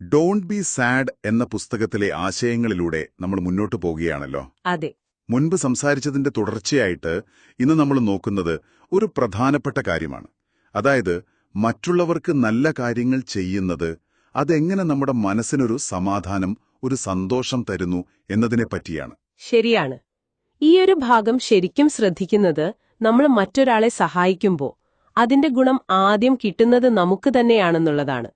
Don't be sad എന്ന പുസ്തകത്തിലെ ആശയങ്ങളിലൂടെ നമ്മൾ മുന്നോട്ടു പോകുകയാണല്ലോ. അതെ. മുൻപ് സംസാരിച്ചതിന്റെ തുടർച്ചയായിട്ട് ഇന്ന് നമ്മൾ നോക്കുന്നത് ഒരു പ്രധാനപ്പെട്ട കാര്യമാണ്. അതായത് മറ്റുള്ളവർക്ക് നല്ല കാര്യങ്ങൾ ചെയ്യുന്നത് അതെങ്ങനെ നമ്മുടെ മനസ്സിനൊരു സമാധാനം, ഒരു സന്തോഷം തരുന്നു എന്നതിനെപ്പറ്റിയാണ്. ശരിയാണ്. ഈയൊരു ഭാഗം ശരിക്കും ശ്രദ്ധിക്കുന്നത് നമ്മൾ മറ്റൊരാളെ സഹായിക്കുമ്പോൾ അതിന്റെ ഗുണം ആദ്യം കിട്ടുന്നത് നമുക്ക് തന്നെയാണെന്നുള്ളതാണ്.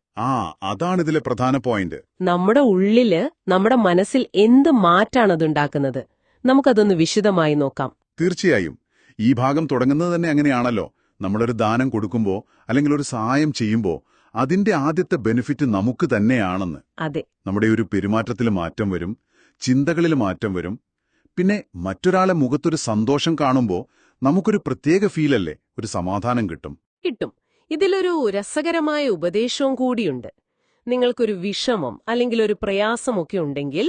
അതാണിതിലെ പ്രധാന പോയിന്റ്. നമ്മുടെ ഉള്ളില്, നമ്മുടെ മനസ്സിൽ എന്ത് മാറ്റാണതുണ്ടാക്കുന്നത്? നമുക്കതൊന്ന് വിശദമായി നോക്കാം. തീർച്ചയായും. ഈ ഭാഗം തുടങ്ങുന്നത് തന്നെ അങ്ങനെയാണല്ലോ. നമ്മളൊരു ദാനം കൊടുക്കുമ്പോൾ അല്ലെങ്കിൽ ഒരു സഹായം ചെയ്യുമ്പോൾ അതിന്റെ ആദ്യത്തെ ബെനിഫിറ്റ് നമുക്ക് തന്നെയാണെന്ന്. അതെ. നമ്മുടെ ഒരു പെരുമാറ്റത്തിൽ മാറ്റം വരും, ചിന്തകളിൽ മാറ്റം വരും. പിന്നെ മറ്റൊരാളെ മുഖത്തൊരു സന്തോഷം കാണുമ്പോൾ നമുക്കൊരു പ്രത്യേക ഫീലല്ലേ, ഒരു സമാധാനം കിട്ടും. ഇതിലൊരു രസകരമായ ഉപദേശവും കൂടിയുണ്ട്. നിങ്ങൾക്കൊരു വിഷമം അല്ലെങ്കിൽ ഒരു പ്രയാസമൊക്കെ ഉണ്ടെങ്കിൽ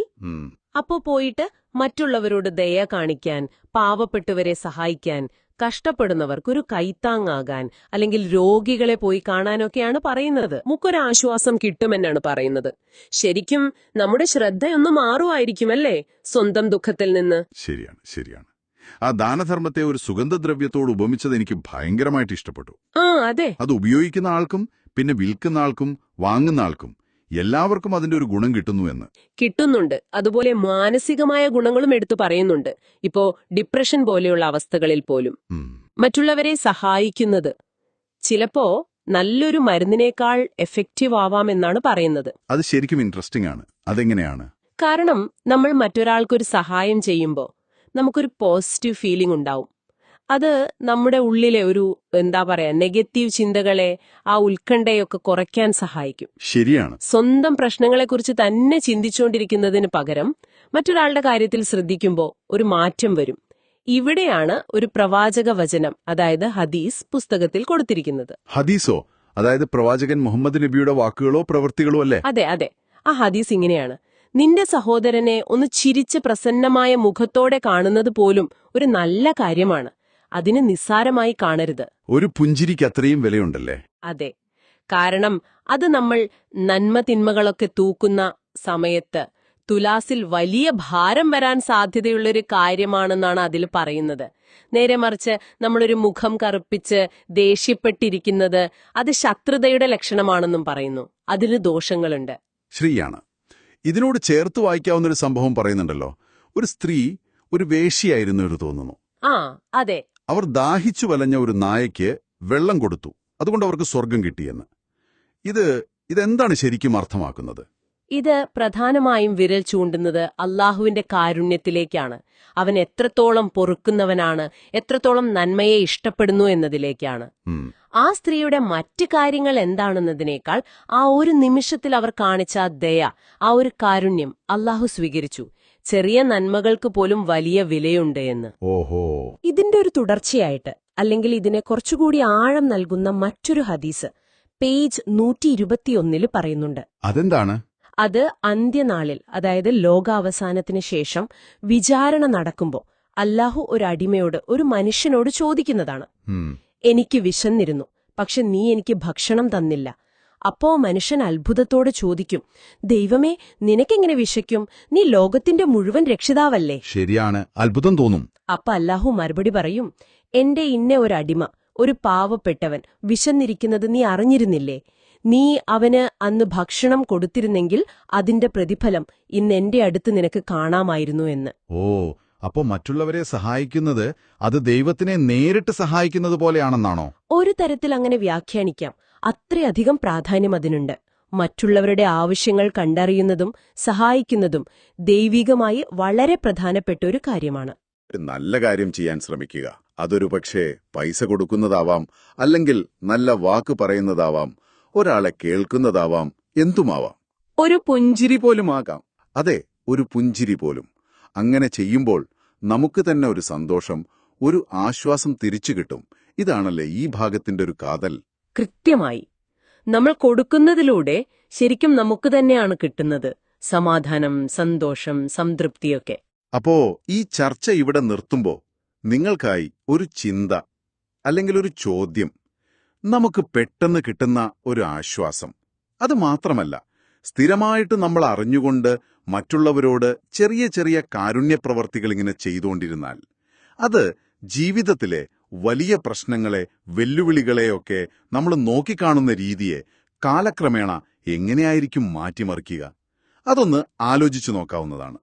അപ്പോ പോയിട്ട് മറ്റുള്ളവരോട് ദയ കാണിക്കാൻ, പാവപ്പെട്ടവരെ സഹായിക്കാൻ, കഷ്ടപ്പെടുന്നവർക്കൊരു കൈത്താങ്ങാകാൻ, അല്ലെങ്കിൽ രോഗികളെ പോയി കാണാനൊക്കെയാണ് പറയുന്നത്. നമുക്കൊരാശ്വാസം കിട്ടുമെന്നാണ് പറയുന്നത്. ശരിക്കും നമ്മുടെ ശ്രദ്ധയൊന്ന് മാറുമായിരിക്കുമല്ലേ സ്വന്തം ദുഃഖത്തിൽ നിന്ന്? ശരിയാണ്. ആ ദാനധർമ്മത്തെ ഒരു സുഗന്ധദ്രവ്യത്തോട് ഉപമിച്ചത് എനിക്ക് ഭയങ്കരമായിട്ട് ഇഷ്ടപ്പെട്ടു. അതെ. അത് ഉപയോഗിക്കുന്ന ആൾക്കും പിന്നെ വിൽക്കുന്ന ആൾക്കും വാങ്ങുന്ന ആൾക്കും എല്ലാവർക്കും അതിന്റെ ഒരു ഗുണം കിട്ടുന്നുണ്ട്. അതുപോലെ മാനസികമായ ഗുണങ്ങളും എടുത്തു പറയുന്നുണ്ട്. ഇപ്പോ ഡിപ്രഷൻ പോലെയുള്ള അവസ്ഥകളിൽ പോലും മറ്റുള്ളവരെ സഹായിക്കുന്നത് ചിലപ്പോ നല്ലൊരു മരുന്നിനേക്കാൾ എഫക്റ്റീവ് ആവാമെന്നാണ് പറയുന്നത്. അത് ശരിക്കും ഇൻട്രസ്റ്റിംഗ് ആണ്. അതെങ്ങനെയാണ്? കാരണം നമ്മൾ മറ്റൊരാൾക്കൊരു സഹായം ചെയ്യുമ്പോൾ നമുക്കൊരു പോസിറ്റീവ് ഫീലിംഗ് ഉണ്ടാവും. അത് നമ്മുടെ ഉള്ളിലെ ഒരു നെഗറ്റീവ് ചിന്തകളെ, ആ ഉത്കണ്ഠയൊക്കെ കുറയ്ക്കാൻ സഹായിക്കും. ശരിയാണ്. സ്വന്തം പ്രശ്നങ്ങളെക്കുറിച്ച് തന്നെ ചിന്തിച്ചുകൊണ്ടിരിക്കുന്നതിന് പകരം മറ്റൊരാളുടെ കാര്യത്തിൽ ശ്രദ്ധിക്കുമ്പോൾ ഒരു മാറ്റം വരും. ഇവിടെയാണ് ഒരു പ്രവാചക വചനം, അതായത് ഹദീസ് പുസ്തകത്തിൽ കൊടുത്തിരിക്കുന്നത്. ഹദീസോ? അതായത് പ്രവാചകൻ മുഹമ്മദ് നബിയുടെ വാക്കുകളോ പ്രവൃത്തികളോ അല്ലേ? അതെ. ആ ഹദീസ് ഇങ്ങനെയാണ്: നിന്റെ സഹോദരനെ ഒന്ന് ചിരിച്ച് പ്രസന്നമായ മുഖത്തോടെ കാണുന്നത് പോലും ഒരു നല്ല കാര്യമാണ്. അതിന് നിസ്സാരമായി കാണരുത്. ഒരു പുഞ്ചിരിക്ക് അത്രയും വിലയുണ്ടല്ലേ? അതെ. കാരണം അത് നമ്മൾ നന്മ തിന്മകളൊക്കെ തൂക്കുന്ന സമയത്ത് തുലാസിൽ വലിയ ഭാരം വരാൻ സാധ്യതയുള്ളൊരു കാര്യമാണെന്നാണ് അതിൽ പറയുന്നത്. നേരെ മറിച്ച് നമ്മളൊരു മുഖം കറുപ്പിച്ച് ദേഷ്യപ്പെട്ടിരിക്കുന്നത് അത് ശത്രുതയുടെ ലക്ഷണമാണെന്നും പറയുന്നു. അതിന് ദോഷങ്ങളുണ്ട്. ശരിയാണ്. ഇതിനോട് ചേർത്ത് വായിക്കാവുന്നൊരു സംഭവം പറയുന്നുണ്ടല്ലോ. ഒരു സ്ത്രീ ഒരു വേശ്യയായിരുന്നു എന്ന് തോന്നുന്നു. അതെ. അവർ ദാഹിച്ചു വലഞ്ഞ ഒരു നായയ്ക്ക് വെള്ളം കൊടുത്തു, അതുകൊണ്ട് അവർക്ക് സ്വർഗം കിട്ടിയെന്ന്. ഇതെന്താണ് ശരിക്കും അർത്ഥമാക്കുന്നത്? ഇത് പ്രധാനമായും വിരൽ ചൂണ്ടുന്നത് അള്ളാഹുവിന്റെ കാരുണ്യത്തിലേക്കാണ്. അവൻ എത്രത്തോളം പൊറുക്കുന്നവനാണ്, എത്രത്തോളം നന്മയെ ഇഷ്ടപ്പെടുന്നു എന്നതിലേക്കാണ്. ആ സ്ത്രീയുടെ മറ്റ് കാര്യങ്ങൾ എന്താണെന്നതിനേക്കാൾ ആ ഒരു നിമിഷത്തിൽ അവർ കാണിച്ച ദയ, ആ ഒരു കാരുണ്യം അള്ളാഹു സ്വീകരിച്ചു. ചെറിയ നന്മകൾക്ക് പോലും വലിയ വിലയുണ്ട് എന്ന്. ഇതിന്റെ ഒരു തുടർച്ചയായിട്ട്, അല്ലെങ്കിൽ ഇതിനെ കുറച്ചുകൂടി ആഴം നൽകുന്ന മറ്റൊരു ഹദീസ് പേജ് 121 പറയുന്നുണ്ട്. അതെന്താണ്? അത് അന്ത്യനാളിൽ, അതായത് ലോകാവസാനത്തിന് ശേഷം വിചാരണ നടക്കുമ്പോൾ അല്ലാഹു ഒരു അടിമയോട്, ഒരു മനുഷ്യനോട് ചോദിക്കുന്നതാണ്. എനിക്ക് വിശന്നിരുന്നു, പക്ഷെ നീ എനിക്ക് ഭക്ഷണം തന്നില്ല. അപ്പോ മനുഷ്യൻ അത്ഭുതത്തോടെ ചോദിക്കും, ദൈവമേ, നിനക്കെങ്ങനെ വിശയ്ക്കും? നീ ലോകത്തിന്റെ മുഴുവൻ രക്ഷിതാവല്ലേ? ശരിയാണ്, അത്ഭുതം തോന്നും. അപ്പൊ അല്ലാഹു മറുപടി പറയും, എന്റെ ഇന്ന ഒരു അടിമ, ഒരു പാവപ്പെട്ടവൻ വിശന്നിരിക്കുന്നത് നീ അറിഞ്ഞിരുന്നില്ലേ? നീ അവന് അന്ന് ഭക്ഷണം കൊടുത്തിരുന്നെങ്കിൽ അതിന്റെ പ്രതിഫലം ഇന്ന് എന്റെ അടുത്ത് നിനക്ക് കാണാമായിരുന്നു എന്ന്. അപ്പോ മറ്റുള്ളവരെ സഹായിക്കുന്നത് അത് ദൈവത്തിനെ നേരിട്ട് സഹായിക്കുന്നത് പോലെയാണെന്നാണോ? ഒരു തരത്തിൽ അങ്ങനെ വ്യാഖ്യാനിക്കാം. അത്രയധികം പ്രാധാന്യം അതിനുണ്ട്. മറ്റുള്ളവരുടെ ആവശ്യങ്ങൾ കണ്ടറിയുന്നതും സഹായിക്കുന്നതും ദൈവികമായി വളരെ പ്രധാനപ്പെട്ട ഒരു കാര്യമാണ്. ഒരു നല്ല കാര്യം ചെയ്യാൻ ശ്രമിക്കുക. അതൊരു പക്ഷേ പൈസ കൊടുക്കുന്നതാവാം, അല്ലെങ്കിൽ നല്ല വാക്ക് പറയുന്നതാവാം, ഒരാളെ കേൾക്കുന്നതാവാം, എന്തുമാവാം. ഒരു പുഞ്ചിരി പോലും ആകാം. അതെ, ഒരു പുഞ്ചിരി പോലും. അങ്ങനെ ചെയ്യുമ്പോൾ നമുക്ക് തന്നെ ഒരു സന്തോഷം, ഒരു ആശ്വാസം തിരിച്ചു കിട്ടും. ഇതാണല്ലേ ഈ ഭാഗത്തിന്റെ ഒരു കാതൽ. കൃത്യമായി. നമ്മൾ കൊടുക്കുന്നതിലൂടെ ശരിക്കും നമുക്ക് തന്നെയാണ് കിട്ടുന്നത് സമാധാനം, സന്തോഷം, സംതൃപ്തിയൊക്കെ. അപ്പോ ഈ ചർച്ച ഇവിടെ നിർത്തുമ്പോ നിങ്ങൾക്കായി ഒരു ചിന്ത അല്ലെങ്കിൽ ഒരു ചോദ്യം, നമുക്ക് പെട്ടെന്ന് കിട്ടുന്ന ഒരു ആശ്വാസം, അത് മാത്രമല്ല സ്ഥിരമായിട്ട് നമ്മൾ അറിഞ്ഞുകൊണ്ട് മറ്റുള്ളവരോട് ചെറിയ ചെറിയ കാരുണ്യപ്രവർത്തികൾ ഇങ്ങനെ ചെയ്തുകൊണ്ടിരുന്നാൽ അത് ജീവിതത്തിലെ വലിയ പ്രശ്നങ്ങളെ, വെല്ലുവിളികളെയൊക്കെ നമ്മൾ നോക്കിക്കാണുന്ന രീതിയെ കാലക്രമേണ എങ്ങനെയായിരിക്കും മാറ്റിമറിക്കുക? അതൊന്ന് ആലോചിച്ചു നോക്കാവുന്നതാണ്.